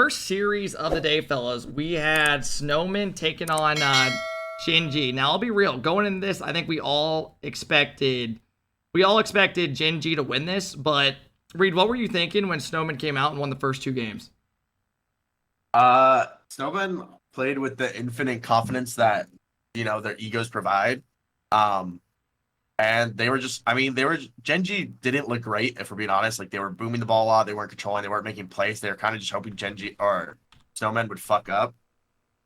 first series of the day, fellas, we had SNOWMEN taking on Genji. Now, I'll be real. Going into this, I think we all expected Genji to win this. But Reed, what were you thinking when SNOWMEN came out and won the first two games? SNOWMEN played with the infinite confidence that their egos provide. And they were just, Genji didn't look great, if we're being honest. Like, they were booming the ball a lot. They weren't controlling. They weren't making plays. They were kind of just hoping Genji or SNOWMEN would fuck up.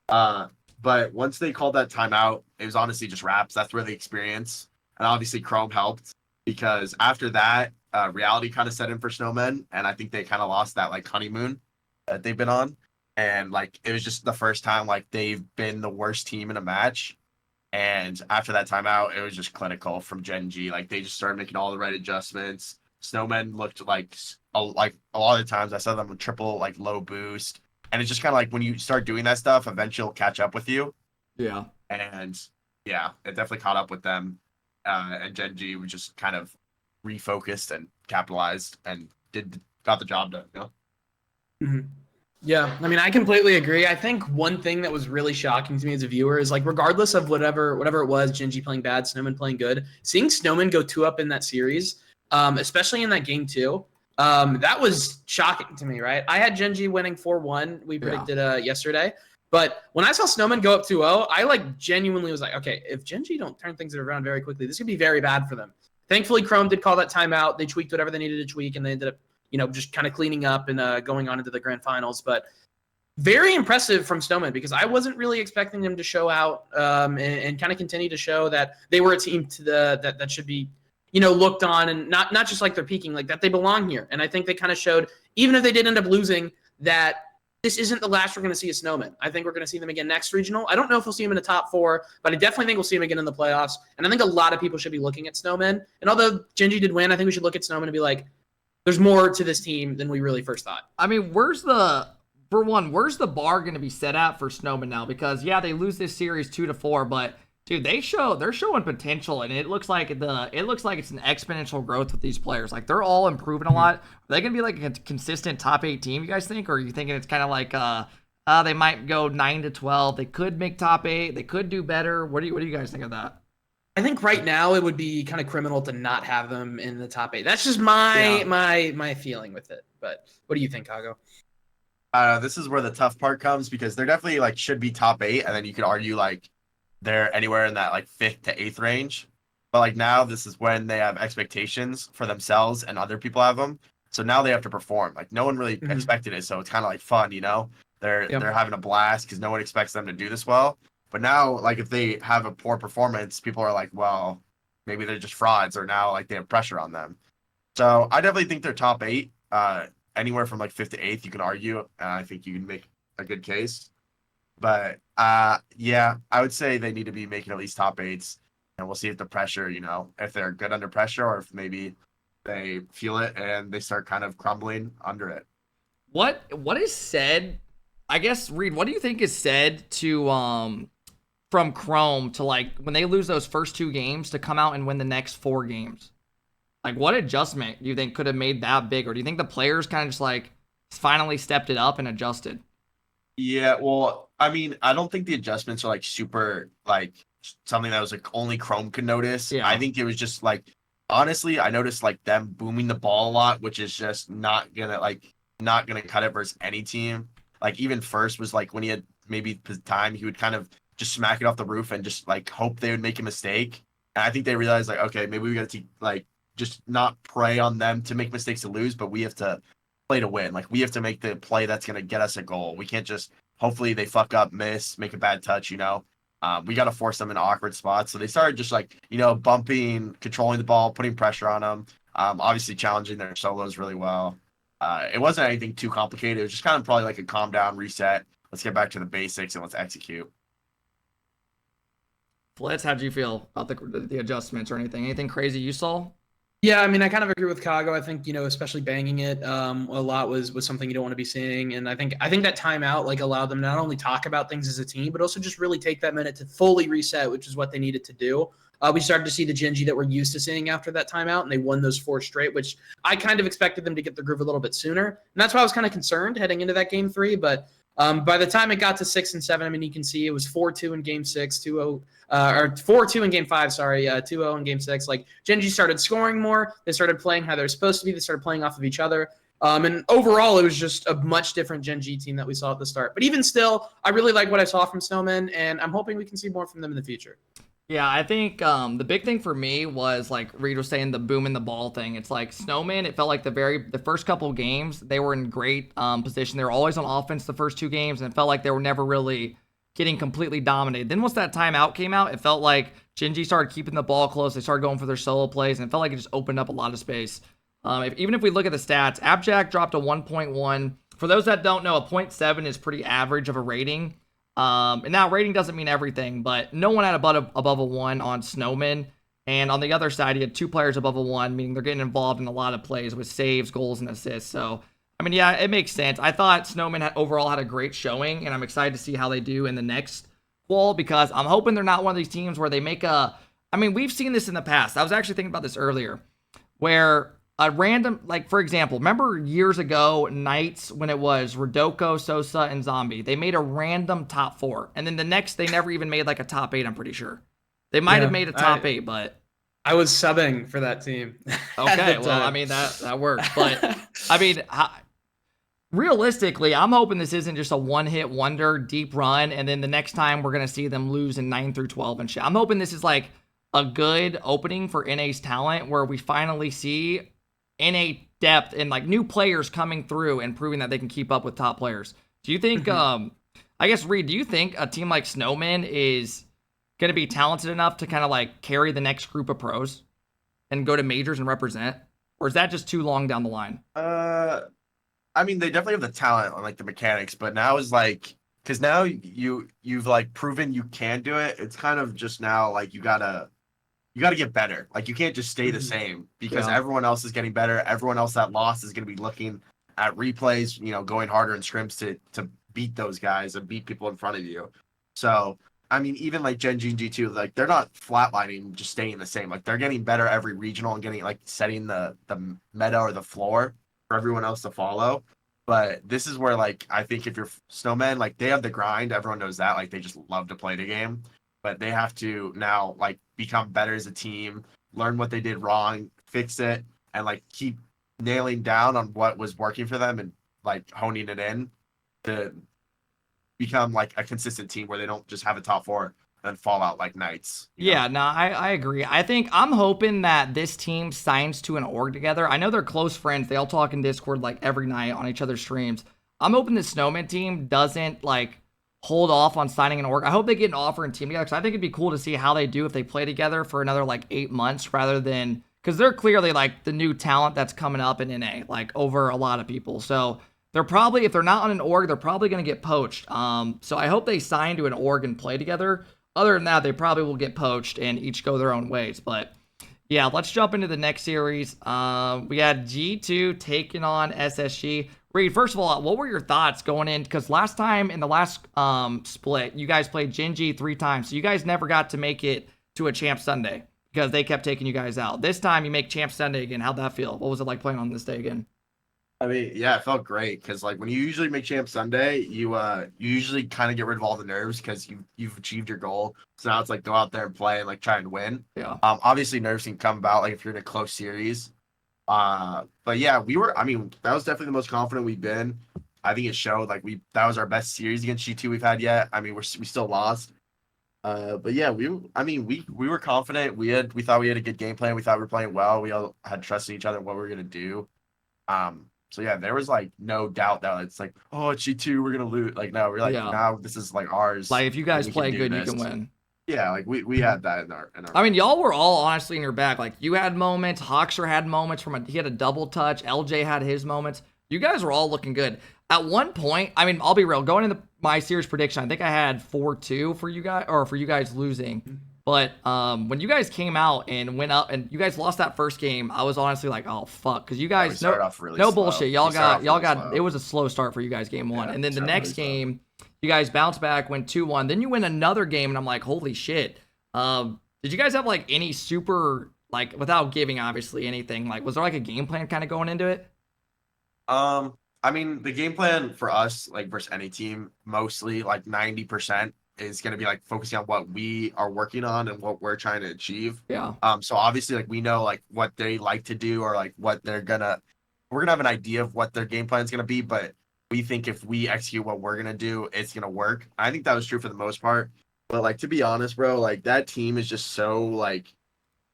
But once they called that timeout, it was honestly just raps. That's where the experience. And obviously, Chrome helped because after that, reality kind of set in for SNOWMEN. And I think they kind of lost that, like, honeymoon that they've been on. And, like, it was just the first time, like, they've been the worst team in a match. And after that timeout, it was just clinical from Genji. Like, they just started making all the right adjustments. SNOWMEN looked like a lot of the times I saw them with triple, like, low boost. And it's just kind of like when you start doing that stuff, eventually it'll catch up with you. Yeah. And, yeah, it definitely caught up with them. And Genji was just kind of refocused and capitalized and got the job done, Mm-hmm. Yeah, I mean, I completely agree. I think one thing that was really shocking to me as a viewer is, like, regardless of whatever it was, Genji playing bad, SNOWMEN playing good, seeing SNOWMEN go 2-up in that series, especially in that game 2, that was shocking to me, right? I had Genji winning 4-1. We predicted yesterday. But when I saw SNOWMEN go up 2-0, I, like, genuinely was like, okay, if Genji don't turn things around very quickly, this could be very bad for them. Thankfully, Chrome did call that timeout. They tweaked whatever they needed to tweak, and they ended up just kind of cleaning up and going on into the grand finals. But very impressive from SNOWMEN because I wasn't really expecting them to show out and kind of continue to show that they were a team that should be, looked on and not just like they're peaking, like that they belong here. And I think they kind of showed, even if they did end up losing, that this isn't the last we're going to see of SNOWMEN. I think we're going to see them again next regional. I don't know if we'll see them in the top 4, but I definitely think we'll see them again in the playoffs. And I think a lot of people should be looking at SNOWMEN. And although Genji did win, I think we should look at SNOWMEN and be like, there's more to this team than we really first thought. I mean, where's the bar going to be set at for SNOWMEN now? Because yeah, they lose this series 2-4, but dude, they're showing potential, and it looks like it's an exponential growth with these players. Like, they're all improving a lot. Are they going to be like a consistent top 8 team, you guys think, or are you thinking it's kind of like they might go 9-12? They could make top 8. They could do better. What do you guys think of that? I think right now it would be kind of criminal to not have them in the top 8. That's just my feeling with it. But what do you think, Kago? This is where the tough part comes because they're definitely like should be top 8, and then you could argue like they're anywhere in that like 5th to 8th range. But like now, this is when they have expectations for themselves and other people have them. So now they have to perform. Like no one really expected it, so it's kind of like fun, They're having a blast because no one expects them to do this well. But now, like, if they have a poor performance, people are like, well, maybe they're just frauds, or now, like, they have pressure on them. So I definitely think they're top 8. Anywhere from, like, 5th to 8th, you can argue. I think you can make a good case. But, yeah, I would say they need to be making at least top 8s. And we'll see if the pressure, if they're good under pressure or if maybe they feel it and they start kind of crumbling under it. What is said, I guess, Reed, what do you think is said to from Chrome to, like, when they lose those first 2 games to come out and win the next 4 games? Like, what adjustment do you think could have made that big? Or do you think the players kind of just, like, finally stepped it up and adjusted? Yeah, well, I mean, I don't think the adjustments are, like, super, like, something that was, like, only Chrome could notice. Yeah. I think it was just, like, honestly, I noticed, like, them booming the ball a lot, which is just not gonna cut it versus any team. Like, even First was, like, when he had maybe the time, he would kind of just smack it off the roof and just, like, hope they would make a mistake. And I think they realized, like, okay, maybe we got to, like, just not prey on them to make mistakes to lose, but we have to play to win. Like, we have to make the play that's going to get us a goal. We can't just, hopefully they fuck up, miss, make a bad touch, We got to force them in awkward spots. So they started just, like, bumping, controlling the ball, putting pressure on them, obviously challenging their solos really well. It wasn't anything too complicated. It was just kind of probably like a calm down, reset. Let's get back to the basics and let's execute. Flitz, how'd you feel about the adjustments or anything? Anything crazy you saw? Yeah, I mean, I kind of agree with Kago. I think, especially banging it a lot was something you don't want to be seeing. And I think that timeout, like, allowed them not only talk about things as a team, but also just really take that minute to fully reset, which is what they needed to do. we started to see the Gen G that we're used to seeing after that timeout, and they won those 4 straight, which I kind of expected them to get the groove a little bit sooner. And that's why I was kind of concerned heading into that game 3. But by the time it got to 6 and 7, I mean, you can see it was 4-2 in game 6, 2-0, or 4-2 in game 5, sorry, 2-0 in game 6. Like, Gen G started scoring more. They started playing how they're supposed to be. They started playing off of each other. And overall, it was just a much different Gen G team that we saw at the start. But even still, I really like what I saw from SNOWMEN, and I'm hoping we can see more from them in the future. Yeah, I think the big thing for me was, like Reed was saying, the boom in the ball thing. It's like SNOWMEN, it felt like the first couple of games, they were in great position. They were always on offense the first 2 games, and it felt like they were never really getting completely dominated. Then once that timeout came out, it felt like Gen G started keeping the ball close. They started going for their solo plays, and it felt like it just opened up a lot of space. Even if we look at the stats, Abjack dropped a 1.1. For those that don't know, a 0.7 is pretty average of a rating. And now rating doesn't mean everything, but no one had above a 1 on SNOWMEN. And on the other side, you had 2 players above a 1, meaning they're getting involved in a lot of plays with saves, goals, and assists. So, I mean, yeah, it makes sense. I thought SNOWMEN overall had a great showing, and I'm excited to see how they do in the next qual, because I'm hoping they're not one of these teams where they make I mean, we've seen this in the past. I was actually thinking about this earlier, where a random, like, for example, remember years ago, Knights, when it was Rodoko, Sosa, and Zombie, they made a random top 4. And then the next, they never even made, like, a top 8, I'm pretty sure. They might have made a top 8, but... I was subbing for that team. Okay, well, I mean, that works. But, I mean, realistically, I'm hoping this isn't just a one-hit wonder, deep run, and then the next time we're going to see them lose in 9 through 12 and shit. I'm hoping this is, like, a good opening for NA's talent, where we finally see NA depth and, like, new players coming through and proving that they can keep up with top players. Do you think, I guess, Reed, do you think a team like SNOWMEN is going to be talented enough to kind of, like, carry the next group of pros and go to majors and represent? Or is that just too long down the line? I mean, they definitely have the talent on, like, the mechanics, but now is, like, because now you've, like, proven you can do it. It's kind of just now, like, you gotta get better. Like, you can't just stay the same, because everyone else is getting better. Everyone else that lost is going to be looking at replays, you know, going harder in scrims to beat those guys and beat people in front of you. So, I mean, even like Gen G and G2, like, they're not flatlining, just staying the same. Like, they're getting better every regional and getting, like, setting the meta or the floor for everyone else to follow. But this is where, like, I think if you're SNOWMEN, like, they have the grind. Everyone knows that. Like, they just love to play the game. But they have to now, like, become better as a team, learn what they did wrong, fix it, and, like, keep nailing down on what was working for them and, like, honing it in to become, like, a consistent team where they don't just have a top 4 and then fall out like Knights. Yeah, no, I agree. I think I'm hoping that this team signs to an org together. I know they're close friends. They all talk in Discord, like, every night on each other's streams. I'm hoping the SNOWMEN team doesn't, like, hold off on signing an org. I hope they get an offer and team together, because I think it'd be cool to see how they do if they play together for another, like, 8 months, rather than, because they're clearly, like, the new talent that's coming up in NA, like, over a lot of people. So they're probably, if they're not on an org, they're probably going to get poached. So I hope they sign to an org and play together. Other than that, they probably will get poached and each go their own ways. But yeah, let's jump into the next series. We had G2 taking on SSG. Reed, first of all, what were your thoughts going in? Because last time in the last split, you guys played Gen G 3 times. So you guys never got to make it to a Champ Sunday because they kept taking you guys out. This time you make Champ Sunday again. How'd that feel? What was it like playing on this day again? I mean, yeah, it felt great, because, like, when you usually make Champ Sunday, you usually kind of get rid of all the nerves because you've achieved your goal. So now it's like go out there and play and, like, try and win. Yeah. Obviously nerves can come about, like, if you're in a close series. But yeah, that was definitely the most confident we've been. I think it showed. Like, that was our best series against G2 we've had yet. I mean, we still lost. But yeah, we were confident. We thought we had a good game plan. We thought we were playing well. We all had trust in each other and what we were gonna do. So yeah, there was, like, no doubt that it's like, oh, it's G2, we're gonna lose. Like, no, we're like, now this is, like, ours. Like, if you guys play good, you can win. Yeah, like we had that in our I mean, y'all were all honestly in your back. Like, you had moments, Hoxer had moments he had a double touch, LJ had his moments. You guys were all looking good. At one point, I mean, I'll be real, going into my series prediction, I think I had 4-2 for you guys, or for you guys losing. But when you guys came out and went up and you guys lost that first game, I was honestly like, oh fuck, because you guys no bullshit. Y'all got it was a slow start for you guys game 1. And then the next game, you guys bounced back, went 2-1. Then you win another game, and I'm like, holy shit. Did you guys have like any super, like, without giving obviously anything, like was there like a game plan kind of going into it? I mean, the game plan for us, like versus any team, mostly like 90% is going to be like focusing on what we are working on and what we're trying to achieve. Yeah. So obviously like we know like what they like to do or like what we're gonna have an idea of what their game plan is gonna be, but we think if we execute what we're gonna do, it's gonna work. I think that was true for the most part. But like to be honest, bro, like that team is just so like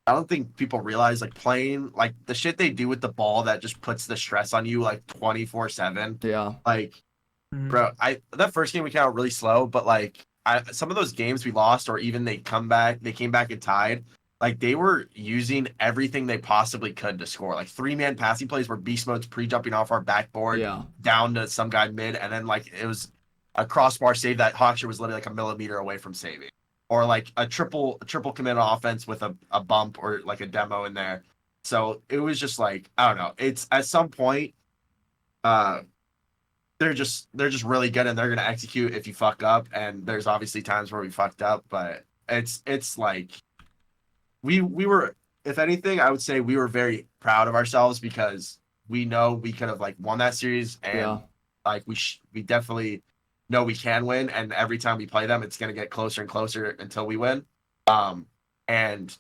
I don't think people realize like playing like the shit they do with the ball that just puts the stress on you like 24/7. Yeah. Like, bro, that first game we came out really slow, but like some of those games we lost or even they came back and tied, like they were using everything they possibly could to score. Like 3-man passing plays where beast mode's pre-jumping off our backboard down to some guy mid, and then like it was a crossbar save that Hawkshaw was literally like a millimeter away from saving. Or like a triple commit offense with a bump or like a demo in there. So it was just like, I don't know. It's at some point, they're just really good and they're gonna execute if you fuck up. And there's obviously times where we fucked up, but it's like we were, if anything, I would say we were very proud of ourselves because we know we could have like won that series and like we definitely know we can win, and every time we play them, it's going to get closer and closer until we win. And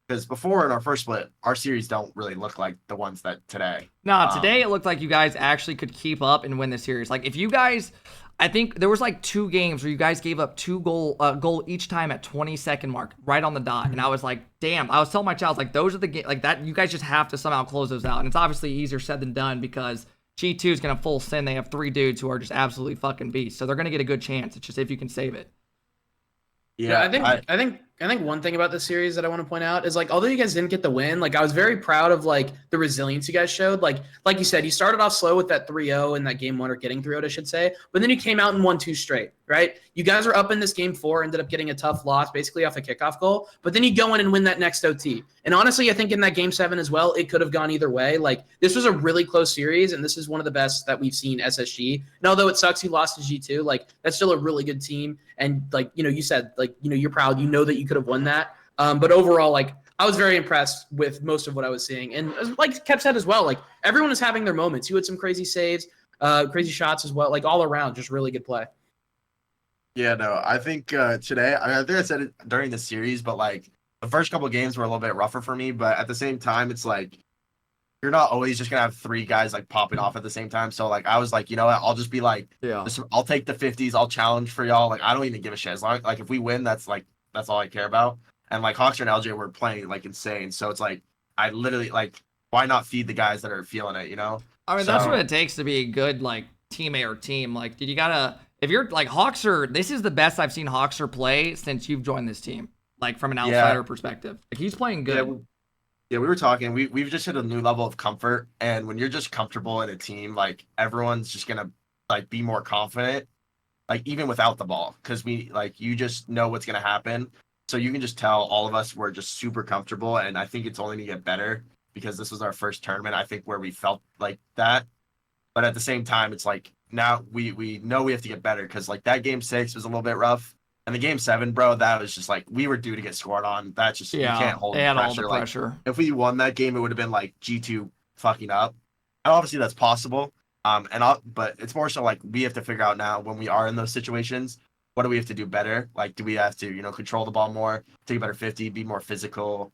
because before in our first split, our series don't really look like the ones that today. No, today it looked like you guys actually could keep up and win the series. Like if you guys, I think there was like 2 games where you guys gave up 2 goal each time at 20-second mark, right on the dot. And I was like, damn, I was telling my child, like those are the like that, you guys just have to somehow close those out. And it's obviously easier said than done because G2 is going to full send. They have 3 dudes who are just absolutely fucking beasts. So they're going to get a good chance. It's just if you can save it. Yeah, I think one thing about this series that I want to point out is like although you guys didn't get the win, like I was very proud of like the resilience you guys showed. Like you said, you started off slow with that 3-0 in that game 1 or getting 3-0, I should say, but then you came out and won 2 straight, right? You guys were up in this game 4, ended up getting a tough loss basically off a kickoff goal, but then you go in and win that next OT. And honestly, I think in that game 7 as well, it could have gone either way. Like this was a really close series, and this is one of the best that we've seen SSG. And although it sucks you lost to G2, like that's still a really good team. And like, you know, you said like, you know, you're proud, you know that you could have won that. But overall, like I was very impressed with most of what I was seeing. And like Kep said as well, like everyone is having their moments. You had some crazy saves, crazy shots as well, like all around, just really good play. Yeah, no, I think today, I think I said it during the series, but like the first couple of games were a little bit rougher for me. But at the same time, it's like you're not always just gonna have 3 guys like popping off at the same time. So like I was like, you know what, I'll just be like, I'll take the 50s, I'll challenge for y'all. Like I don't even give a shit. As long like if we win, that's all I care about. And like Hawkshaw and LJ were playing like insane. So it's like I literally like why not feed the guys that are feeling it, you know? I mean, that's what it takes to be a good like teammate or team. Like, did you gotta if you're like Hawkshaw, this is the best I've seen Hawkshaw play since you've joined this team. Like from an outsider perspective. Like he's playing good. Yeah, we were talking. We've just hit a new level of comfort. And when you're just comfortable in a team, like everyone's just gonna like be more confident, like even without the ball. Cause you just know what's gonna happen. So you can just tell all of us we're just super comfortable, and I think it's only going to get better because this was our first tournament, I think, where we felt like that. But at the same time, it's like now we know we have to get better because like that game 6 was a little bit rough, and the game 7, bro, that was just like we were due to get scored on. That's just you can't hold the pressure. All the pressure. Like, if we won that game, it would have been like G2 fucking up, and obviously that's possible. But it's more so like we have to figure out now when we are in those situations. What do we have to do better? Like, do we have to, you know, control the ball more, take a better 50, be more physical?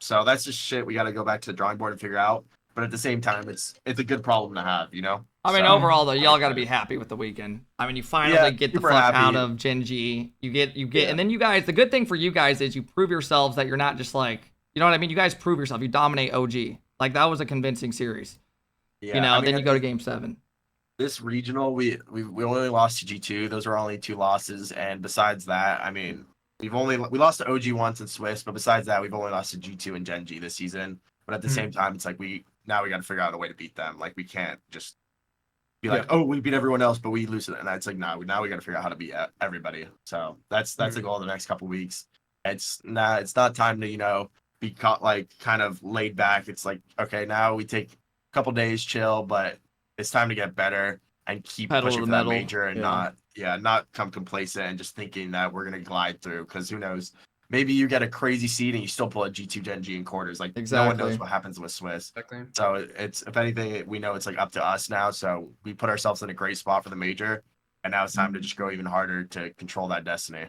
So that's just shit we got to go back to the drawing board and figure out. But at the same time, it's a good problem to have, you know? I mean, overall, though, y'all got to be happy with the weekend. I mean, you finally get the fuck out of Gen G. You get, and then you guys, the good thing for you guys is you prove yourselves that you're not just like, you know what I mean? You guys prove yourself. You dominate OG. Like, that was a convincing series. Yeah, you know, then you go to game 7. This regional, we only lost to G2. Those were only 2 losses, and besides that, I mean, we lost to OG once in Swiss, but besides that, we've only lost to G2 and Gen G this season. But at the same time, it's like we got to figure out a way to beat them. Like we can't just be like, oh, we beat everyone else, but we lose it. And it's like, now we got to figure out how to beat everybody. So that's the goal of the next couple weeks. It's not time to, you know, be kind of laid back. It's like, okay, now we take a couple days, chill, but it's time to get better and keep pushing for that major and not come complacent and just thinking that we're gonna glide through. Because who knows? maybe you get a crazy seed and you still pull a G2 Gen G in quarters. Like no one knows what happens with Swiss. Exactly. So it's, if anything, we know it's like up to us now. So we put ourselves in a great spot for the major, and now it's time to just go even harder to control that destiny.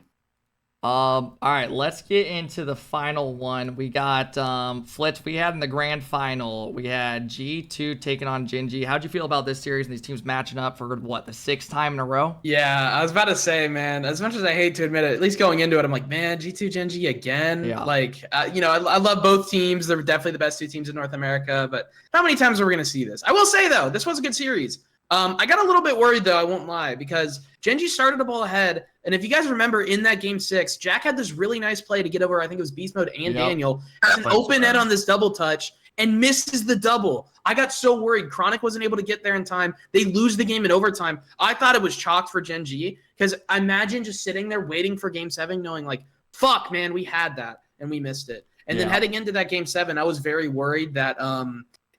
All right, let's get into the final one. We got Flitz. We had in the grand final, we had G2 taking on Gen G. How'd you feel about this series and these teams matching up for what, the 6th time in a row? Yeah, I was about to say, man, as much as I hate to admit it, at least going into it, I'm like, man, G2 Gen G again. Yeah. Like, you know, I love both teams. They're definitely the best 2 teams in North America, but how many times are we going to see this? I will say, though, this was a good series. I got a little bit worried, though, I won't lie, because Gen G started a ball ahead, and if you guys remember in that game 6, Jack had this really nice play to get over, I think it was Beast Mode and Daniel, has an open net on this double touch, and misses the double. I got so worried. Chronic wasn't able to get there in time. They lose the game in overtime. I thought it was chalked for Gen G, because imagine just sitting there waiting for Game 7, knowing like, fuck, man, we had that, and we missed it. And then heading into that Game 7, I was very worried that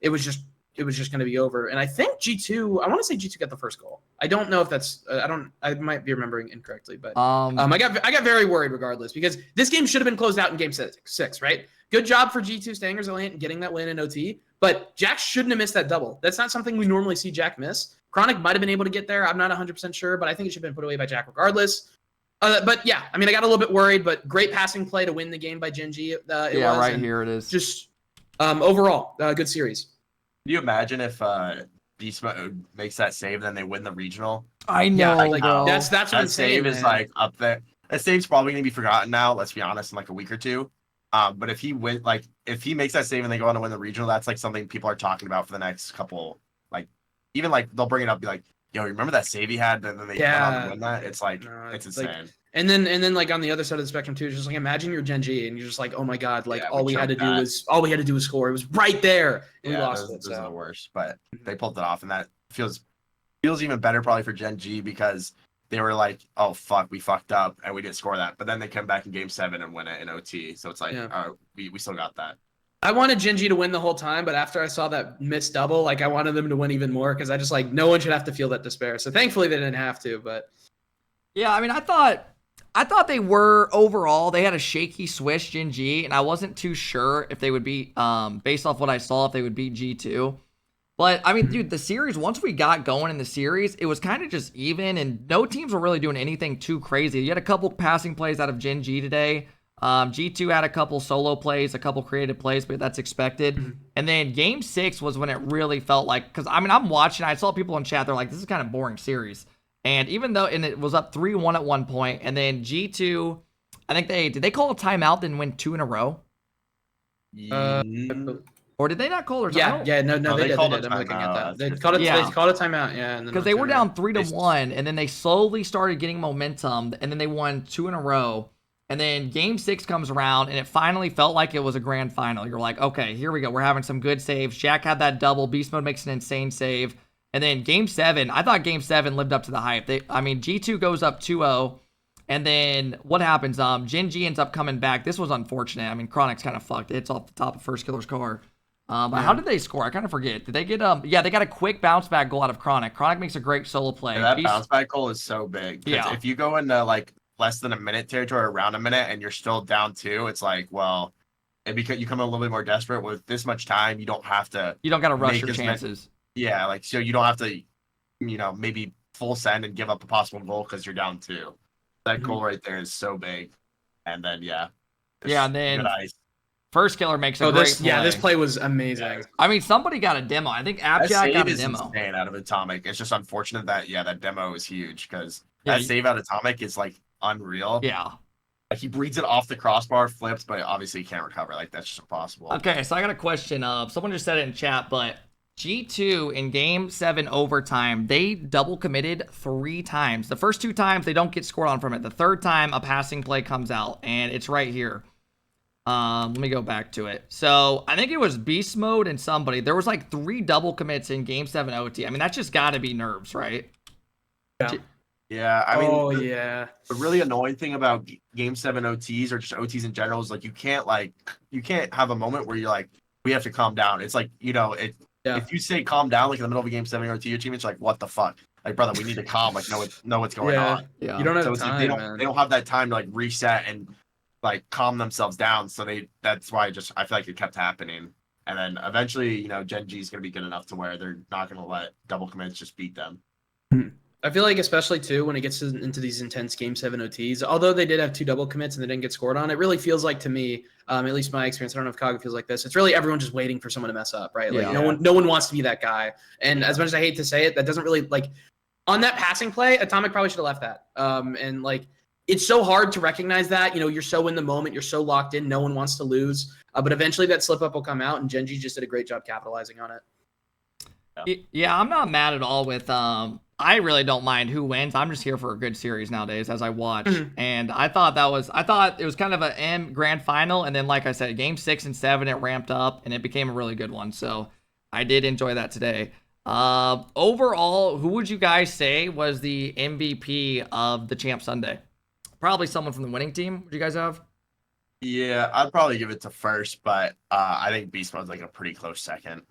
it was just going to be over. And I think G2, I want to say G2 got the first goal. I don't know if that's, I might be remembering incorrectly, but I got very worried regardless, because this game should have been closed out in Game 6, right? Good job for G2 staying resilient and getting that win in OT, but Jack shouldn't have missed that double. That's not something we normally see Jack miss. Chronic might have been able to get there. I'm not 100% sure, but I think it should have been put away by Jack regardless. But yeah, I mean, I got a little bit worried, but great passing play to win the game by Gen G. Here it is. Just overall, good series. Can you imagine if Beast Mode makes that save, then they win the regional? I know. Yeah, like, that's what I'm that saying. Save is like up there. That save's probably gonna be forgotten now. Let's be honest, in like a week or two. But if he makes that save and they go on to win the regional, that's like something people are talking about for the next couple. Like even like they'll bring it up, be like, "Yo, remember that save he had?" And then they went on to win that. It's like it's insane. Like, and then like on the other side of the spectrum too, just like imagine you're Gen G and you're just like, oh my god, like all we had to do was score. It was right there. And we lost it. Those are the worst, but they pulled it off, and that feels even better probably for Gen G, because they were like, oh fuck, we fucked up and we didn't score that. But then they come back in Game 7 and win it in OT. So it's like, we still got that. I wanted Gen G to win the whole time, but after I saw that missed double, like I wanted them to win even more, because I just like no one should have to feel that despair. So thankfully they didn't have to. But yeah, I mean, I thought they were overall, they had a shaky Swiss Gen G, and I wasn't too sure if they would be based off what I saw, if they would beat G2. But I mean, dude, the series, once we got going in the series, it was kind of just even, and no teams were really doing anything too crazy. You had a couple passing plays out of Gen G today. G2 had a couple solo plays, a couple creative plays, but that's expected. And then Game 6 was when it really felt like, because I mean, I'm watching, I saw people in chat, they're like, this is kind of boring series. And even though, and it was up 3-1 at one point, and then G2, I think did they call a timeout and win 2 in a row? Or did they not call it? No, they did. I'm looking at that. They called it a timeout, yeah. Because they were down 3-1, and then they slowly started getting momentum, and then they won 2 in a row. And then Game 6 comes around, and it finally felt like it was a grand final. You're like, okay, here we go. We're having some good saves. Jack had that double. Beast Mode makes an insane save. And then Game 7, I thought Game 7 lived up to the hype. G2 goes up 2-0. And then what happens? Gen G ends up coming back. This was unfortunate. I mean, Chronic's kind of fucked. It's off the top of First Killer's car. How did they score? I kind of forget. Did they get they got a quick bounce back goal out of Chronic. Chronic makes a great solo play. Yeah, that bounce back goal is so big. Yeah. If you go into like less than a minute territory, around a minute, and you're still down 2, it's like, well, because you come a little bit more desperate with this much time, you don't got to rush your chances. Yeah, like so you don't have to, maybe full send and give up a possible goal because you're down 2. That goal right there is so big. And then and then First Killer makes a great play. Yeah, this play was amazing. Yeah. I mean, somebody got a demo. I think Abjack got a demo. Insane out of Atomic. It's just unfortunate that that demo is huge, because that save out of Atomic is like unreal. Yeah. Like, he breeds it off the crossbar, flips, but obviously he can't recover. Like, that's just impossible. Okay, so I got a question. Someone just said it in chat, but G2 in Game 7 overtime, they double committed 3 times. The first 2 times, they don't get scored on from it. The third time, a passing play comes out, and it's right here. Let me go back to it. So I think it was Beast Mode and somebody. There was like 3 double commits in Game 7 OT. I mean, that's just got to be nerves, right? Yeah. Yeah, I mean, the really annoying thing about Game 7 OTs, or just OTs in general, is like you can't have a moment where you're like, we have to calm down. It's like, if you say calm down like in the middle of a Game 7 OT, your teammate's like, what the fuck? Like, brother, we need to calm, like know what's going on. Yeah. You don't have time, like they don't have that time to like reset and like calm themselves down. So that's why I feel like it kept happening. And then eventually, Gen G is going to be good enough to where they're not going to let double commits just beat them. I feel like especially too when it gets into these intense Game 7 OTs, although they did have 2 double commits and they didn't get scored on, it really feels like to me, at least my experience, I don't know if Kaga feels like this, it's really everyone just waiting for someone to mess up, right? Like no one wants to be that guy. And as much as I hate to say it, that doesn't really like on that passing play, Atomic probably should have left that. And like it's so hard to recognize that, you're so in the moment, you're so locked in, no one wants to lose. But eventually that slip up will come out and Gen G just did a great job capitalizing on it. Yeah, I'm not mad at all with I really don't mind who wins. I'm just here for a good series nowadays as I watch. And I thought it was kind of a M grand final. And then, like I said, game 6 and 7, it ramped up and it became a really good one. So I did enjoy that today. Overall, who would you guys say was the MVP of the Champ Sunday? Probably someone from the winning team. Would you guys have? Yeah, I'd probably give it to first, but I think Beast Mode's like a pretty close second.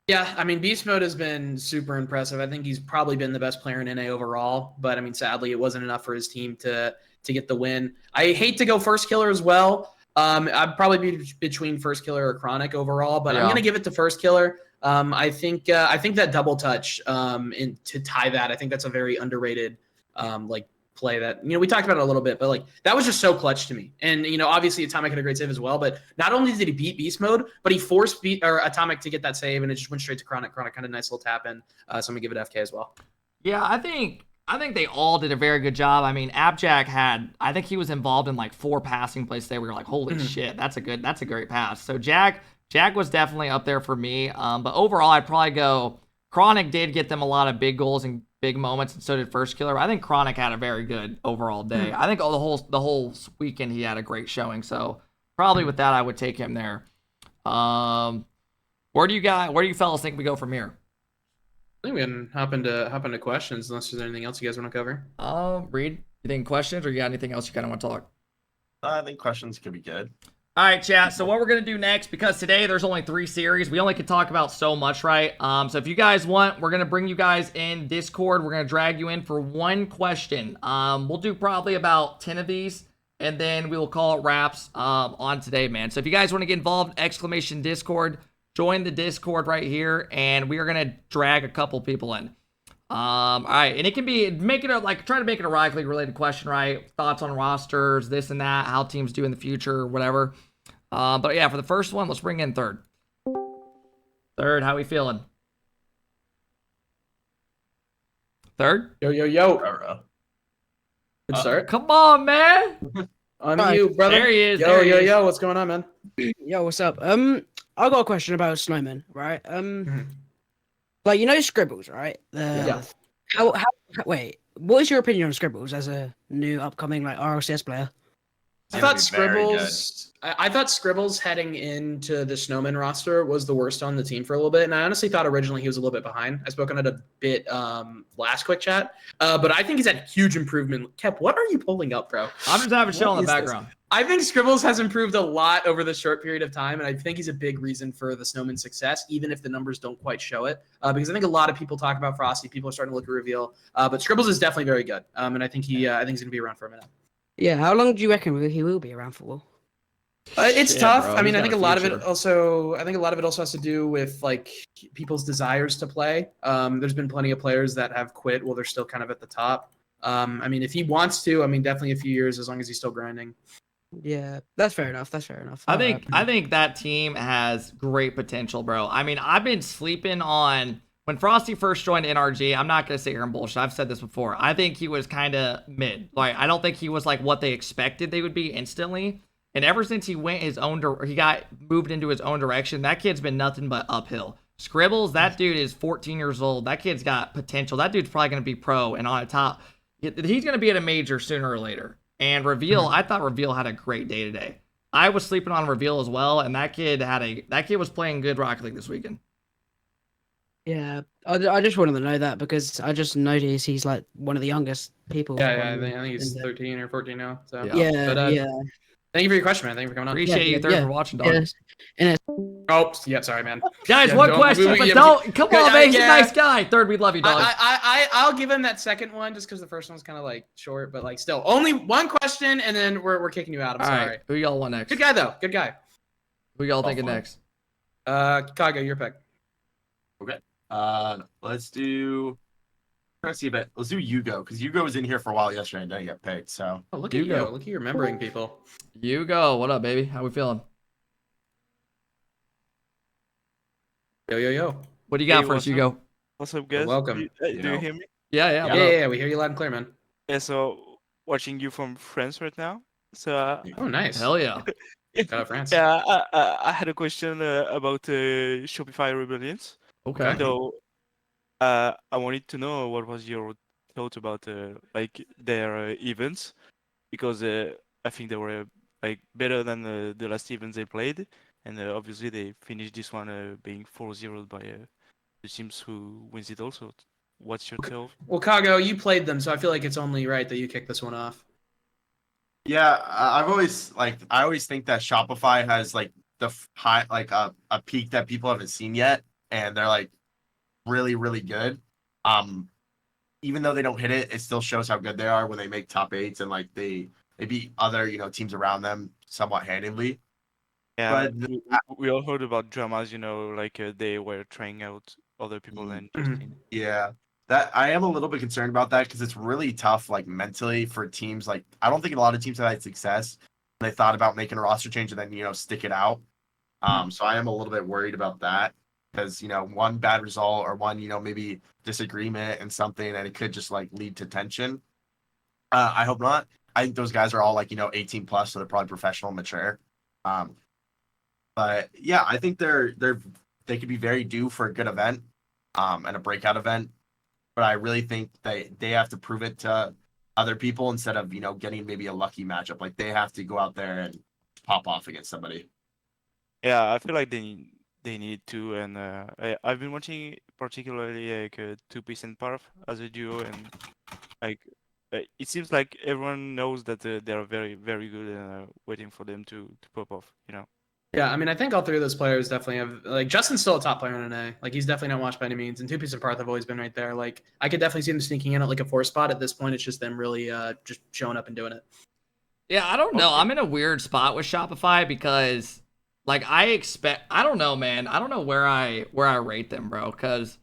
Yeah, I mean, Beast Mode has been super impressive. I think he's probably been the best player in NA overall, but I mean, sadly, it wasn't enough for his team to get the win. I hate to go first killer as well. I'd probably be between first killer or Chronic overall, but I'm gonna give it to first killer. I think that double touch to tie that, I think that's a very underrated play that we talked about it a little bit, but like that was just so clutch to me. And obviously Atomic had a great save as well, but not only did he beat Beast Mode, but he forced Atomic to get that save, and it just went straight to Chronic. Chronic kind of nice little tap in. So I'm gonna give it FK as well. Yeah, I think they all did a very good job. I mean, Abjack I think he was involved in like 4 passing plays today. We were like, holy shit, that's a great pass. So Jack was definitely up there for me. But overall, I'd probably go. Chronic did get them a lot of big goals and big moments, and so did First Killer. I think Chronic had a very good overall day. I think the whole weekend he had a great showing. So probably with that, I would take him there. Where do you fellas think we go from here? I think we can hop into questions unless there's anything else you guys want to cover. Reed, you think questions, or you got anything else you kind of want to talk? I think questions could be good. All right, chat. So what we're going to do next, because today there's only 3 series, we only can talk about so much, right? So if you guys want, we're going to bring you guys in Discord. We're going to drag you in for 1 question. We'll do probably about 10 of these, and then we will call it wraps on today, man. So if you guys want to get involved, !Discord, join the Discord right here, and we are going to drag a couple people in. All right, and it can be, try to make it a Rocket League related question, right? Thoughts on rosters, this and that, how teams do in the future, whatever. But yeah, for the first one, let's bring in Third. Third, how we feeling? Third? Yo. Good start. Come on, man. Unmute, brother. There he is. Yo. What's going on, man? Yo, what's up? I got a question about SNOWMEN, right? Like, Scribbles, right? Yeah. Wait, what is your opinion on Scribbles as a new upcoming RLCS player? I thought Scribbles heading into the SNOWMEN roster was the worst on the team for a little bit, and I honestly thought originally he was a little bit behind. I spoke on it a bit last quick chat, but I think he's had huge improvement. Kep, what are you pulling up, bro? I'm just having shit on the background. I think Scribbles has improved a lot over this short period of time, and I think he's a big reason for the SNOWMEN success, even if the numbers don't quite show it. Because I think a lot of people talk about Frosty, people are starting to look at Reveal, but Scribbles is definitely very good, and I think he's going to be around for a minute. Yeah, how long do you reckon he will be around for? It's tough. Bro. I mean, I think a lot of it also has to do with like people's desires to play. There's been plenty of players that have quit while they're still kind of at the top. I mean, if he wants to, definitely a few years as long as he's still grinding. Yeah, that's fair enough. I think that team has great potential, bro. I mean, I've been sleeping on when Frosty first joined NRG. I'm not gonna sit here and bullshit. I've said this before. I think he was kind of mid. Like, I don't think he was like what they expected they would be instantly. And ever since he went he got moved into his own direction, that kid's been nothing but uphill. Scribbles, that dude is 14 years old. That kid's got potential. That dude's probably gonna be pro and on a top. He's gonna be at a major sooner or later. And Reveal, I thought Reveal had a great day today. I was sleeping on Reveal as well, and that kid was playing good Rocket League this weekend. Yeah, I just wanted to know that because I just noticed he's like one of the youngest people. Yeah, I think he's 13 or 14 now. So yeah. Thank you for your question, man. Thank you for coming on. Appreciate you, Third, for watching, dog. Yes. And Oh, yeah, sorry, man. Guys, Yeah, one no, question, we- but yeah, don't come on, man. He's a yeah. nice guy. Third, we love you, dog. I'll give him that second one just because the first one's kind of like short, but like still only one question, and then we're kicking you out. I'm All sorry. right, who y'all want next? Good guy though. Good guy. Who y'all thinking next? Kago, your pick. Okay. Let's do. Let's see, but let's do Yugo because Yugo was in here for a while yesterday and didn't get picked. So Oh, look at you. Look at you remembering people. Yugo, what up, baby? How we feeling? Yo. What do you got Hey, for us, Yugo? What's up, guys? welcome. Do you hear me? Yeah. Yeah. We hear you loud and clear, man. Yeah, so watching you from France right now. So, Oh, nice. Hell yeah. Shout out France. yeah, I had a question about Shopify Rebellions. Okay. So, I wanted to know what was your thought about like their events, because I think they were like better than the last events they played, and obviously they finished this one being 4-0 by the teams who wins it also. What's your thought? Well, Kago, you played them, so I feel like it's only right that you kick this one off. yeah, I always think that Shopify has like the high like a peak that people haven't seen yet, and they're like really good. Even though they don't hit it, it still shows how good they are when they make top 8s and like they beat other teams around them somewhat handily. Yeah, But we all heard about dramas, like they were trying out other people than Justin. yeah, that I am a little bit concerned about that because it's really tough, like mentally for teams. Like I don't think a lot of teams have had success. They thought about making a roster change and then stick it out. So I am a little bit worried about that because one bad result or one maybe disagreement and something, and it could just like lead to tension. I hope not. I think those guys are all like 18 plus, so they're probably professional, and mature. But yeah, I think they could be very due for a good event, and a breakout event. But I really think they have to prove it to other people instead of getting maybe a lucky matchup. Like they have to go out there and pop off against somebody. Yeah, I feel like they need to, and I've been watching particularly like 2-Piece and Parf as a duo, and like it seems like everyone knows that they are very very good and waiting for them to pop off. Yeah, I mean, I think all three of those players definitely have, like, Justin's still a top player in NA. Like, he's definitely not watched by any means. And 2-Piece and Parth have always been right there. Like, I could definitely see them sneaking in at, like, a 4 spot. At this point, it's just them really just showing up and doing it. Yeah, I don't know. I'm in a weird spot with Shopify because, like, I don't know, man. I don't know where I rate them, bro, because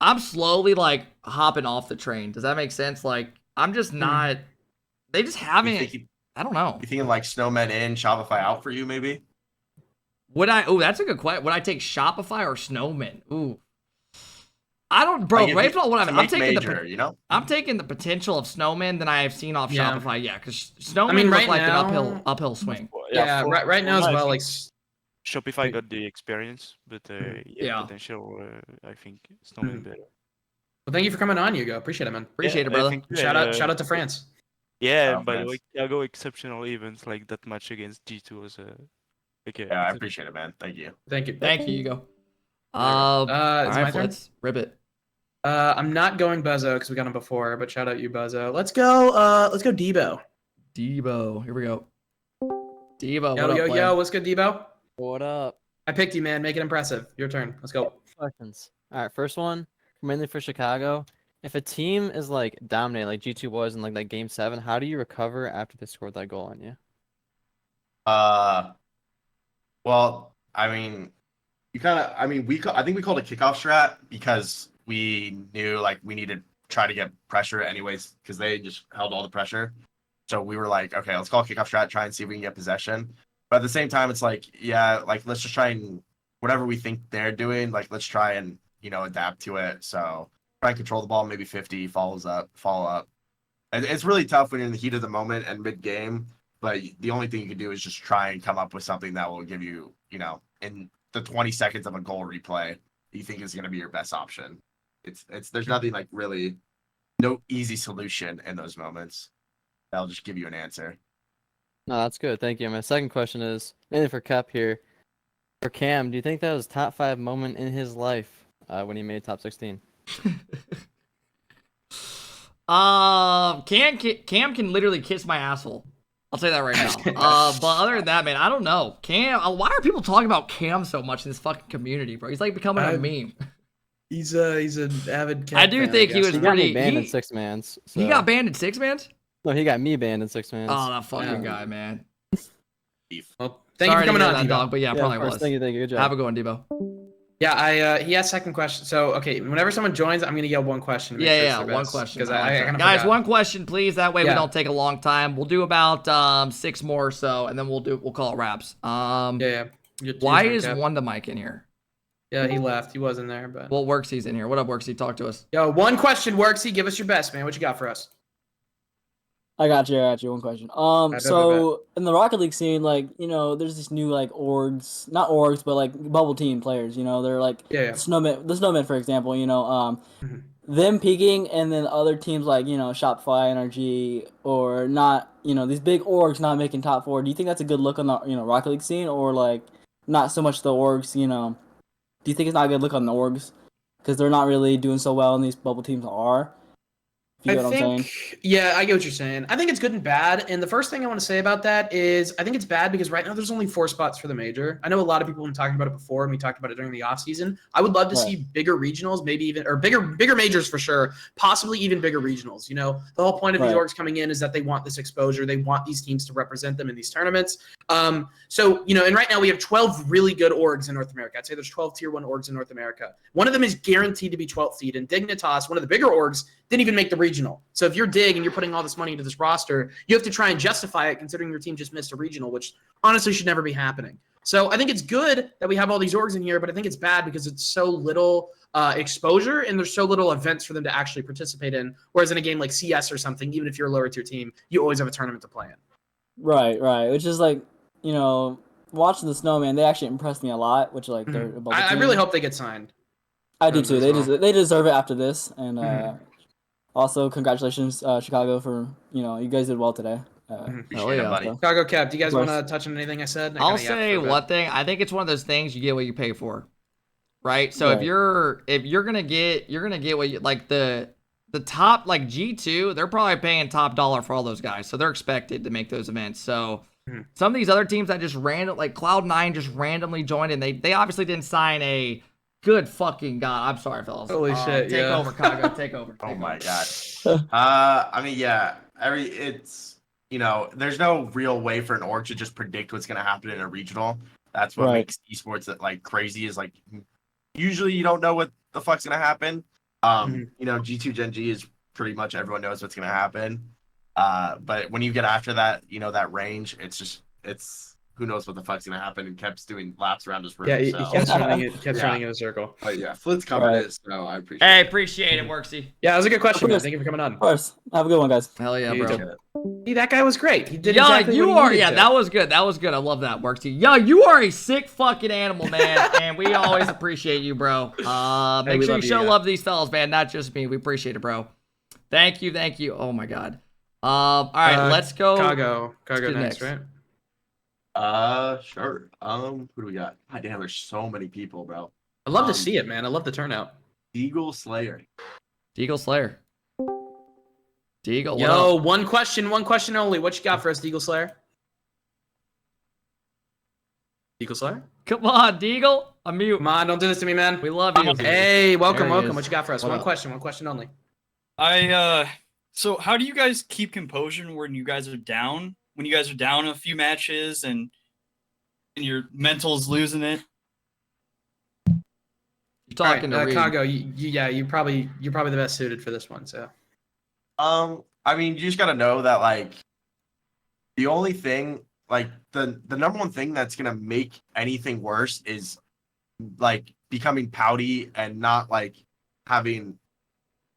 I'm slowly, like, hopping off the train. Does that make sense? Like, I'm just not, they just haven't, I don't know. You thinking like SNOWMEN in, Shopify out for you, maybe? That's a good question. Would I take Shopify or SNOWMEN? Ooh. I don't, bro. Like, Based on what I'm taking major, I'm taking the potential of SNOWMEN than I have seen off Yeah. Shopify. Yeah, because SNOWMEN I mean, look right like now- an uphill swing. Yeah, right now as well. Like, Shopify got the experience, but Yeah. potential. I think SNOWMEN better. well, thank you for coming on, Hugo. Appreciate it, man. Appreciate it, I brother. think, Shout out to France. Yeah, Oh, and by the France. way, Chicago exceptional events like that match against G2 was okay. Yeah, I appreciate it, man. Thank you. Thank you. Thank you, Hugo. It's All my right, turn? let's rip it. I'm not going Buzzo because we got him before, but shout out you, Buzzo. Let's go Debo. Debo, here we go. Debo, what up, Yo, player? what's good, Debo? What up? I picked you, man. Make it impressive. Your turn. Let's go. Questions. All right, first one, mainly for Chicago. If a team is like dominating, like G2 was in like that game 7, how do you recover after they scored that goal on you? Well, I mean, I think we called a kickoff strat because we knew like we needed to try to get pressure anyways because they just held all the pressure. So we were like, okay, let's call a kickoff strat, try and see if we can get possession. But at the same time, it's like, yeah, like let's just try and whatever we think they're doing, like let's try and adapt to it. So try and control the ball, maybe 50, follow up. And it's really tough when you're in the heat of the moment and mid game. But the only thing you can do is just try and come up with something that will give you, in the 20 seconds of a goal replay, you think is going to be your best option. There's nothing like really, no easy solution in those moments. That'll just give you an answer. No, that's good. Thank you. My second question is mainly for Kep here. For Cam, do you think that was top 5 moment in his life when he made top 16? Cam can literally kiss my asshole. I'll tell you that right now. But other than that, man, I don't know. Cam, why are people talking about Cam so much in this fucking community, bro? He's like becoming a meme. He's an avid Kep I do fan, think I he guess. was He got pretty. me banned in 6-mans. So. He got banned in 6-mans? No, he got me banned in 6-mans. Oh, that fucking guy, man. Well, thank you for coming on, that Debo. dog, but yeah, probably of course. was. Thank you. Good job. Have a good one, Debo. Yeah, he has second question. So, okay, whenever someone joins, I'm gonna yell one question. Yeah, one question. Because I kind of guys, forgot. one question, please. That way we don't take a long time. We'll do about 6 more or so, and then we'll call it wraps. Yeah. Why is Wanda Mike in here? Yeah, he left. He wasn't there, but. Well, Worksie's in here. What up, Worksy? Talk to us. Yo, one question, Worksy. Give us your best, man. What you got for us? I got you. One question. So in the Rocket League scene, like, you know, there's this new like orgs, not orgs, but like bubble team players. You know, they're like the Snowmen, for example. You know, them peaking, and then other teams like, you know, Shopify, NRG, or not. You know, these big orgs not making top 4. Do you think that's a good look on the Rocket League scene, or like not so much the orgs? You know, do you think it's not a good look on the orgs because they're not really doing so well, and these bubble teams are? You know what I'm saying? Yeah, I get what you're saying. I think it's good and bad. And the first thing I want to say about that is I think it's bad because right now there's only 4 spots for the major. I know a lot of people have been talking about it before, and we talked about it during the off season. I would love to see bigger regionals, maybe even, or bigger majors for sure, possibly even bigger regionals. You know, the whole point of these orgs coming in is that they want this exposure. They want these teams to represent them in these tournaments. So, you know, and right now we have 12 really good orgs in North America. I'd say there's 12 tier 1 orgs in North America. One of them is guaranteed to be 12th seed, and Dignitas, one of the bigger orgs, didn't even make the regional. So if you're Dig and you're putting all this money into this roster, you have to try and justify it considering your team just missed a regional, which honestly should never be happening. So I think it's good that we have all these orgs in here, but I think it's bad because it's so little exposure and there's so little events for them to actually participate in. Whereas in a game like CS or something, even if you're a lower tier team, you always have a tournament to play in. Right. Which is like, you know, watching the Snowman, they actually impressed me a lot, which like they're I really hope they get signed. I do too. They deserve it after this, and also congratulations, Chicago, for you guys did well today. Buddy. Chicago Cap, do you guys want to touch on anything I said? I'll say one thing. I think it's one of those things you get what you pay for, right? So if you're gonna get what you like the top like G2, they're probably paying top dollar for all those guys, so they're expected to make those events. So. Some of these other teams that just like Cloud9 just randomly joined, and they obviously didn't sign a good fucking god. I'm sorry, fellas. Holy shit! Take over, Kago. Take over. Oh my god. I mean, yeah. It's there's no real way for an org to just predict what's gonna happen in a regional. That's what makes esports like crazy. Is like usually you don't know what the fuck's gonna happen. G2 Gen G is pretty much everyone knows what's gonna happen. But when you get after that, that range, it's who knows what the fuck's gonna happen, and kept doing laps around his room. Yeah, he kept running in a circle. But yeah, Flint's covered it, so I appreciate it. Hey, appreciate it, Worksy. Yeah, that was a good question, man. Thank you for coming on. Of course. Have a good one, guys. Hell yeah, bro. See, that guy was great. He did exactly what he needed to. That was good. That was good. I love that, Worksy. Yo, you are a sick fucking animal, man, and we always appreciate you, bro. Make sure you show love to these fellas, man, not just me. We appreciate it, bro. Thank you. Oh my god. All right, let's go. Cargo next, right? Sure. Who do we got? God damn, there's so many people, bro. I love to see it, man. I love the turnout. Deagle Slayer. Deagle, yo, one question only. What you got for us, Deagle Slayer? Come on, Deagle. Unmute. Come on, don't do this to me, man. We love you. Hey, welcome. What you got for us? One question only. So how do you guys keep composure when you guys are down? When you guys are down a few matches and your mental's losing it? You're talking to Kago, you're probably the best suited for this one. So, I mean, you just gotta know that like the only thing, like the number one thing that's gonna make anything worse is like becoming pouty and not like having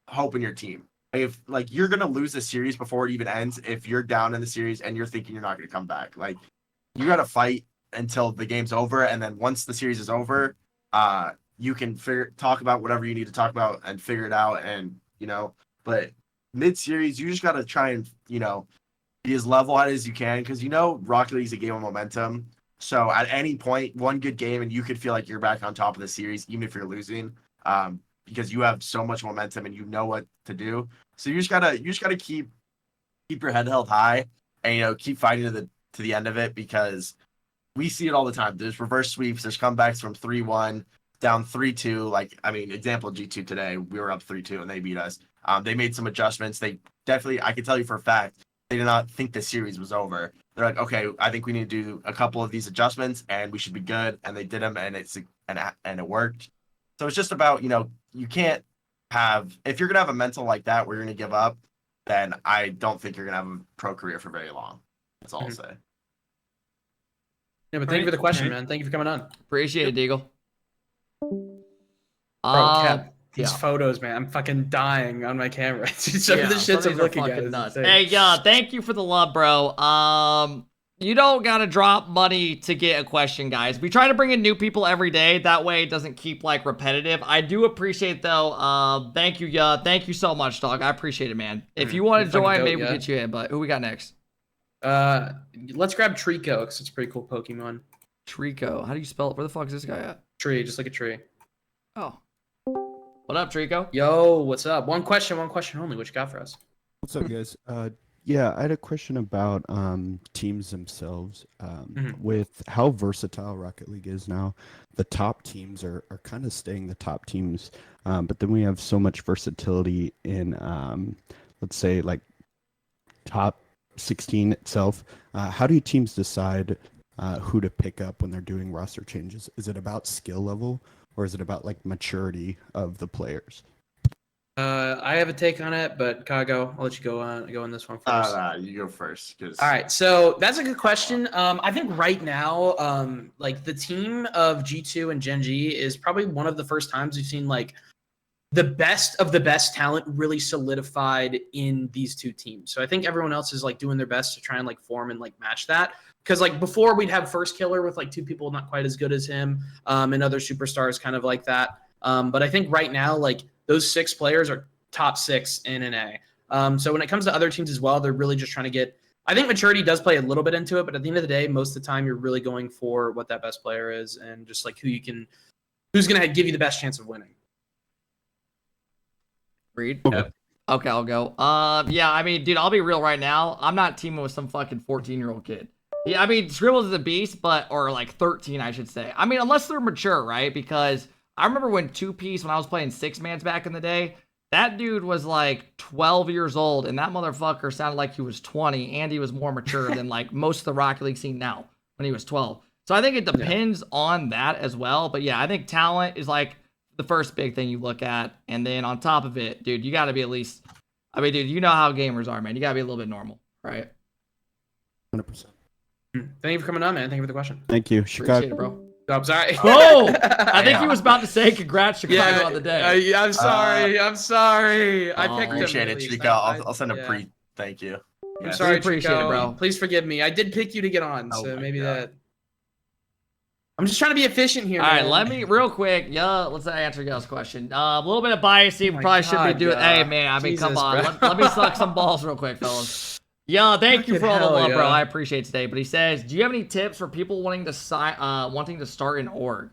hope in your team. If like you're gonna lose the series before it even ends, if you're down in the series and you're thinking you're not gonna come back, like you gotta fight until the game's over, and then once the series is over, you can talk about whatever you need to talk about and figure it out, and But mid-series, you just gotta try and be as level-headed as you can, because Rocket League's a game of momentum. So at any point, one good game, and you could feel like you're back on top of the series, even if you're losing. Because you have so much momentum and you know what to do. So you just gotta keep your head held high and keep fighting to the end of it, because we see it all the time. There's reverse sweeps, there's comebacks from 3-1 down 3-2. Like, I mean, example G2 today, we were up 3-2 and they beat us. They made some adjustments. They definitely, I can tell you for a fact, they did not think the series was over. They're like, okay, I think we need to do a couple of these adjustments and we should be good. And they did them, and it worked. So it's just about, you can't have, if you're gonna have a mental like that where you're gonna give up, then I don't think you're gonna have a pro career for very long. That's all I'll say. Yeah, but thank you for the question, man. Thank you for coming on. Appreciate it, Deagle. Bro, Cap, these photos, man. I'm fucking dying on my camera. Some of the shits I'm looking at. Nuts. Hey, thank you for the love, bro. You don't gotta drop money to get a question, guys. We try to bring in new people every day. That way it doesn't keep like repetitive. I do appreciate though. Thank you, thank you so much, dog. I appreciate it, man. If you want to join, maybe we'll get you in. But who we got next? Let's grab Trico, because it's a pretty cool Pokemon. Trico. How do you spell it? Where the fuck is this guy at? Tree, just like a tree. Oh. What up, Trico? Yo, what's up? One question only. What you got for us? What's up, guys? Yeah, I had a question about teams themselves. With how versatile Rocket League is now, the top teams are kind of staying the top teams. But then we have so much versatility in, let's say, like top 16 itself. How do teams decide who to pick up when they're doing roster changes? Is it about skill level, or is it about like maturity of the players? I have a take on it, but Kago, I'll let you go on this one first. You go first. All right, so that's a good question. I think right now, like the team of G2 and Gen G is probably one of the first times we've seen like the best of the best talent really solidified in these two teams. So I think everyone else is like doing their best to try and like form and like match that. Because like before we'd have First Killer with like two people not quite as good as him, and other superstars kind of like that. But I think right now, like those 6 players are top 6 in NA. So when it comes to other teams as well, they're really just trying to get, I think maturity does play a little bit into it, but at the end of the day, most of the time you're really going for what that best player is and just like who's going to give you the best chance of winning. Reed? Yep. Okay, I'll go. Yeah, I mean, dude, I'll be real right now. I'm not teaming with some fucking 14-year-old kid. Yeah, I mean, Scribbles is a beast, or like 13, I should say. I mean, unless they're mature, right? Because I remember when 2-piece, when I was playing 6-mans back in the day, that dude was like 12 years old, and that motherfucker sounded like he was 20, and he was more mature than like most of the Rocket League scene now when he was 12. So I think it depends on that as well. But yeah, I think talent is like the first big thing you look at. And then on top of it, dude, you got to be at least, I mean, dude, you know how gamers are, man. You got to be a little bit normal, right? 100%. Thank you for coming on, man. Thank you for the question. Thank you, Chicago. Appreciate it, bro. Oh, I'm sorry. Oh, I think he was about to say congrats, Chicago, on the day. I'm sorry. I'm sorry. I picked him. Appreciate it, Chico. I'll send a thank you. I'm sorry, appreciate Chico. it, bro. Please forgive me. I did pick you to get on, so maybe that. I'm just trying to be efficient here. All right, let me real quick. Let's answer y'all's question. A little bit of bias. We probably should be doing. Hey, man. I mean, come on. Let me suck some balls real quick, fellas. Thank you for all the love, bro. I appreciate it today. But he says, do you have any tips for people wanting to start an org?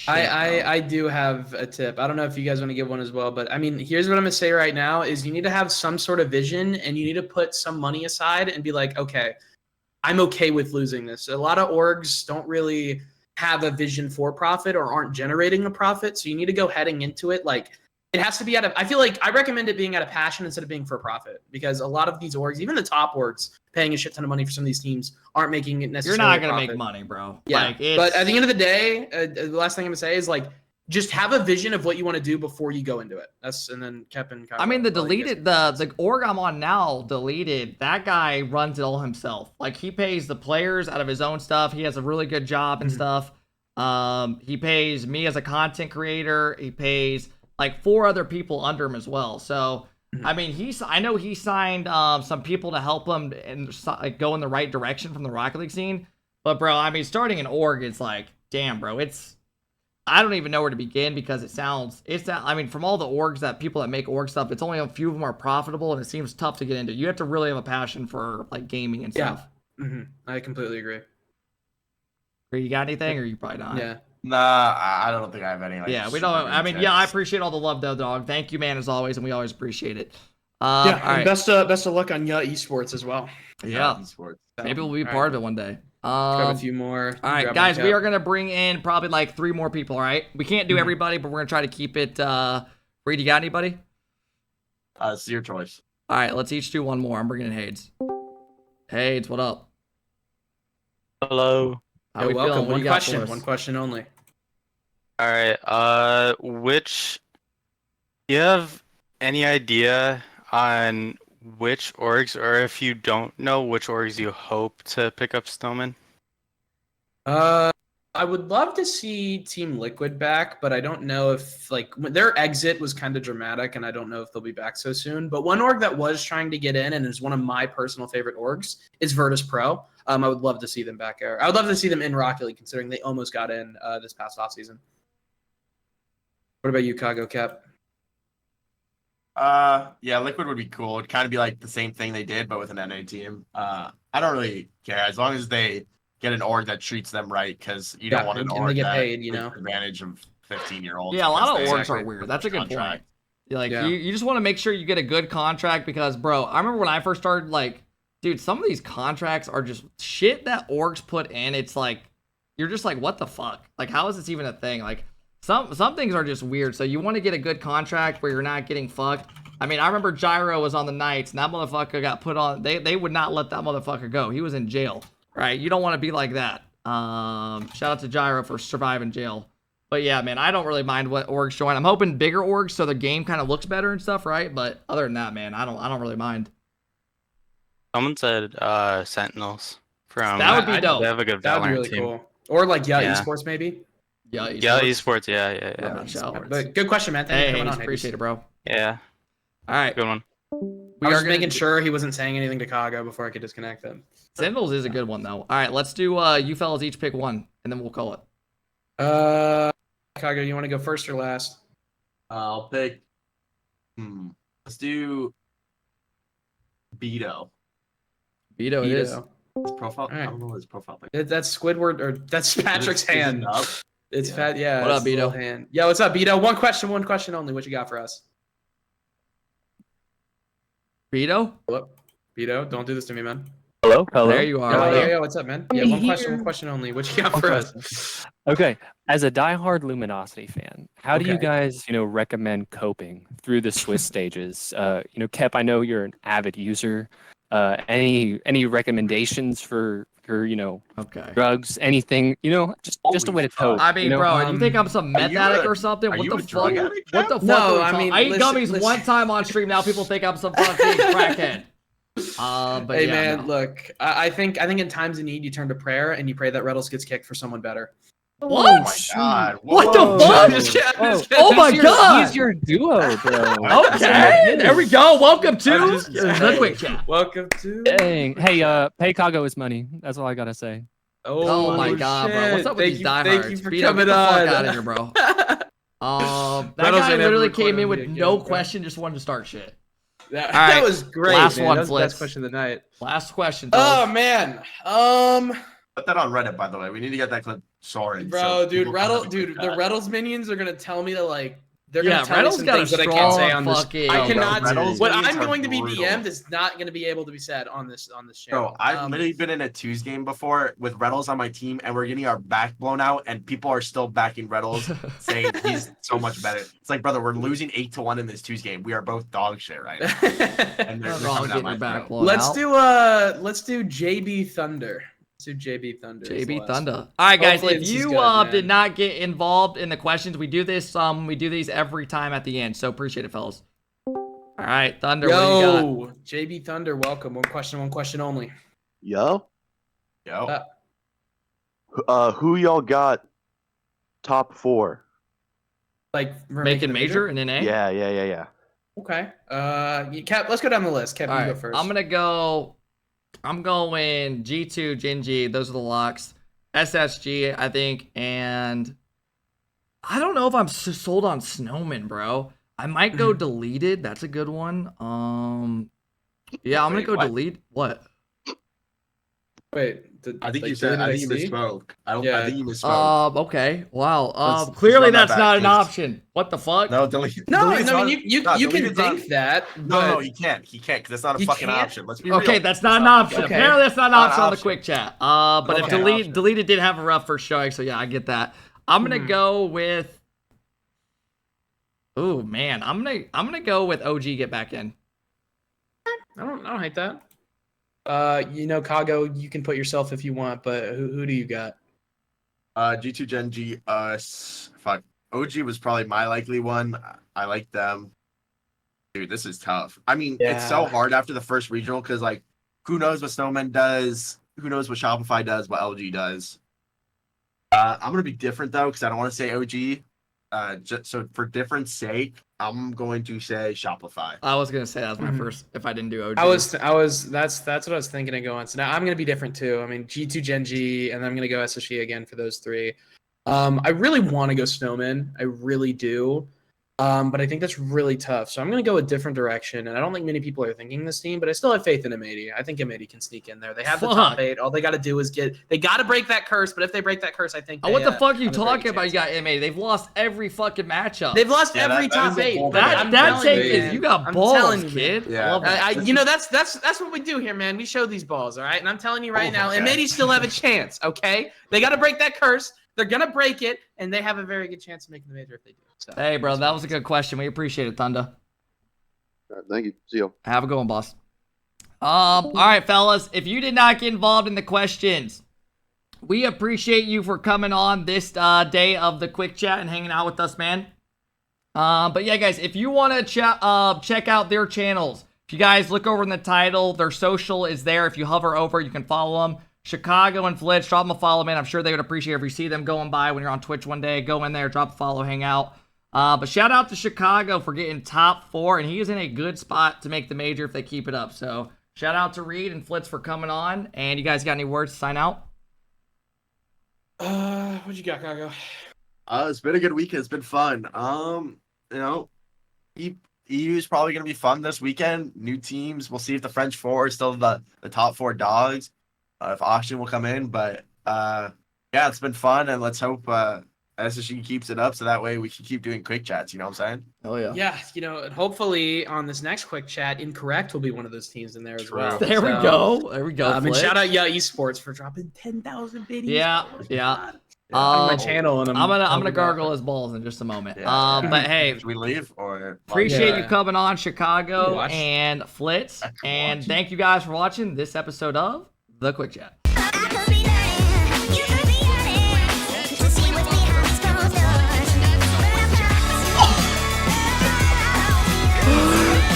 I do have a tip. I don't know if you guys want to give one as well, but I mean, here's what I'm gonna say right now: is you need to have some sort of vision, and you need to put some money aside and be like, okay, I'm okay with losing this. A lot of orgs don't really have a vision for profit or aren't generating a profit, so you need to go heading into it like. It has to be out of, I feel like I recommend it being out of passion instead of being for profit, because a lot of these orgs, even the top orgs paying a shit ton of money for some of these teams, aren't making it necessarily. You're not going to make money, bro. Yeah. Like, but at the end of the day, the last thing I'm going to say is like, just have a vision of what you want to do before you go into it. And then Kevin. I mean, the org I'm on now deleted. That guy runs it all himself. Like he pays the players out of his own stuff. He has a really good job and stuff. He pays me as a content creator. He pays like 4 other people under him as well. So, I mean, I know he signed some people to help him and like, go in the right direction from the Rocket League scene. But, bro, I mean, starting an org, it's like, damn, bro, I don't even know where to begin because I mean, from all the orgs people that make org stuff, it's only a few of them are profitable and it seems tough to get into. You have to really have a passion for like gaming and stuff. I completely agree. You got anything or you probably not? Yeah. Nah, I don't think I have any. We don't. I mean, I appreciate all the love, though, dog. Thank you, man, as always, and we always appreciate it. All right. best of luck on esports as well. Yeah. Esports. Maybe we'll be part of it one day. Grab a few more. All right, guys, we are going to bring in probably like 3 more people, all right? We can't do everybody, but we're going to try to keep it. Reed, you got anybody? It's your choice. All right, let's each do one more. I'm bringing in Hades. Hades, what up? Hello. How we welcome. feeling? One question only. All right. Do you have any idea on which orgs, or if you don't know, which orgs you hope to pick up SNOWMEN? I would love to see Team Liquid back, but I don't know if their exit was kind of dramatic, and I don't know if they'll be back so soon. But one org that was trying to get in and is one of my personal favorite orgs is Virtus Pro. I would love to see them back there. I would love to see them in Rocket League, considering they almost got in this past offseason. What about you, AlphaKep? Yeah, Liquid would be cool. It'd kind of be like the same thing they did, but with an NA team. I don't really care as long as they get an org that treats them right, because you don't want an org they get that paid, takes advantage of 15-year-olds. Yeah, a lot of orgs are weird. That's a good point. You just want to make sure you get a good contract because, bro, I remember when I first started, dude, some of these contracts are just shit that orgs put in. It's like, you're just like, what the fuck? Like, how is this even a thing? Like, some things are just weird. So you want to get a good contract where you're not getting fucked. I mean, I remember Gyro was on the Knights, and that motherfucker got put on. They would not let that motherfucker go. He was in jail, right? You don't want to be like that. Shout out to Gyro for surviving jail. But yeah, man, I don't really mind what orgs join. I'm hoping bigger orgs so the game kind of looks better and stuff, right? But other than that, man, I don't really mind. Someone said Sentinels from. That would be dope. They have a good That would be Valorant really team. cool. Or esports maybe. Yeah, esports. Yeah. But good question, man. Thank you for coming on. Appreciate it, bro. Yeah. All right. Good one. I was making sure he wasn't saying anything to Kago before I could disconnect him. Sentinels is a good one, though. All right, let's do you fellas each pick one, and then we'll call it. Kago, you want to go first or last? I'll pick. Let's do Beto. Beto it is. His profile. Right. I don't know his profile pic. That's Squidward, or that's Patrick's hand. It's fat. Yeah. What up, Beto? Hand. Yeah, what's up, Beto? One question only. What you got for us? Beto? Hello? Beto, don't do this to me, man. Hello? There you are. Yeah, what's up, man? Yeah, one question only. What you got for us? Okay. As a diehard Luminosity fan, how do you guys, recommend coping through the Swiss stages? Kep, I know you're an avid user. Any recommendations for drugs, anything, just a way to cope? I mean, bro, you think I'm some meth addict or something? What the fuck? What the fuck? No, I mean, I eat gummies one time on stream. Now people think I'm some fucking crackhead. But hey, yeah, man, no. look, I think in times of need, you turn to prayer and you pray that Reddles gets kicked for someone better. What? Oh my god! What the fuck? Oh my god! He's your duo, bro. Okay, there we go. Welcome to the quick chat. Welcome to. Dang. Hey, pay Kago his money. That's all I gotta say. Oh my god, bro! What's up with these diehards? Thank you for Beat up, coming get the fuck on. out of here, bro. That guy literally came in with no question, just wanted to start shit. That was great. Last man. one, That was the Flitz. best question of the night. Last question. Oh man. Put that on Reddit, by the way. We need to get that clip sorted. Bro, dude, the Reddles minions are gonna tell me that they're gonna tell me Reddles some got things a that I can't say on this. fucking. I cannot. Reddles What minions I'm are going to be brutal. DM'd is not going to be able to be said on this channel. Bro, I've literally been in a 2s game before with Reddles on my team, and we're getting our back blown out, and people are still backing Reddles, saying he's so much better. It's like, brother, we're losing 8-1 in this 2s game. We are both dog shit right now. And they're all coming getting out your back my blown let's out. do JB Thunder. Let's do JB Thunder. JB Thunder. All right, guys. Hopefully If this is you good, did man. not get involved in the questions, we do this. We do these every time at the end. So appreciate it, fellas. All right, Thunder. What do you got? Yo, JB Thunder, welcome. One question only. Yo. Uh, Who y'all got top 4? Like Making major in NA? Yeah. Okay. Cap, let's go down the list. Cap, All you right, go first. I'm going G2, Genji. Those are the locks. SSG, I think, and I don't know if I'm sold on SNOWMEN, bro. I might go deleted. That's a good one. Yeah, I'm gonna go delete. What? Wait, I think like, you said. I think you see? misspoke. I think you misspoke. Okay. Wow. Let's Clearly run that that's back, not an 'cause- option. What the fuck? No, delete. No, delete's I not- mean you no, can deleted's not- think that. No, but he can't. He can't because that's not a He fucking can't? option. Let's be real. Okay, that's not an That's option. Okay. Apparently that's not an Not an option on the option. quick chat. But if Okay. deleted did have a rough first showing, so yeah, I get that. I'm gonna go with. Ooh man, I'm gonna go with OG get back in. I don't hate that. Kago, you can put yourself if you want, but who do you got? G2 Gen G us. Fuck. OG was probably my likely one. I like them. Dude, this is tough. I mean, it's so hard after the first regional because like, who knows what SNOWMEN does? Who knows what Shopify does? What LG does? I'm gonna be different though because I don't want to say OG. Just so for difference sake, I'm going to say Shopify. I was gonna say that was my first if I didn't do OG. That's what I was thinking of going. So now I'm gonna be different too. I mean G2 Gen G, and I'm gonna go SSG again for those three. I really want to go SNOWMEN. I really do. But I think that's really tough. So I'm going to go a different direction. And I don't think many people are thinking this team, but I still have faith in M80. I think M80 can sneak in there. They have the top 8. All they got to do is they got to break that curse. But if they break that curse, I think what the fuck are you talking about? You got M80. They've lost every fucking matchup. They've lost every top 8. That take is you got balls, kid. Yeah. That's what we do here, man. We show these balls, all right? And I'm telling you right now, M80 still have a chance, okay? They got to break that curse. They're going to break it, and they have a very good chance of making the major if they do. So, hey, bro, that was a good question. We appreciate it, Thunder. All right, thank you. See you. Have a good one, boss. All right, fellas. If you did not get involved in the questions, we appreciate you for coming on this day of the quick chat and hanging out with us, man. But yeah, guys, if you want to check out their channels, if you guys look over in the title, their social is there. If you hover over, you can follow them. Chicago and Flitch, drop them a follow, man. I'm sure they would appreciate it if you see them going by when you're on Twitch one day. Go in there, drop a follow, hang out. But shout out to Chicago for getting top 4, and he is in a good spot to make the major if they keep it up. So shout out to Reed and Flitz for coming on. And you guys got any words to sign out? What you got, Kago? It's been a good weekend. It's been fun. EU is probably gonna be fun this weekend. New teams. We'll see if the French 4 is still the top 4 dogs. If Austin will come in, but yeah, it's been fun, and let's hope SSG keeps it up so that way we can keep doing quick chats. You know what I'm saying? Oh yeah. Yeah, and hopefully on this next quick chat, Incorrect will be one of those teams in there as well. There we go. There we go. And shout out Esports for dropping 10,000 videos. Yeah. On my channel, and I'm gonna gargle his balls in just a moment. But hey, should we leave or appreciate you coming on, Chicago and Flitz, and thank you guys for watching this episode of The Quick Chat.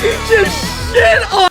You just shit on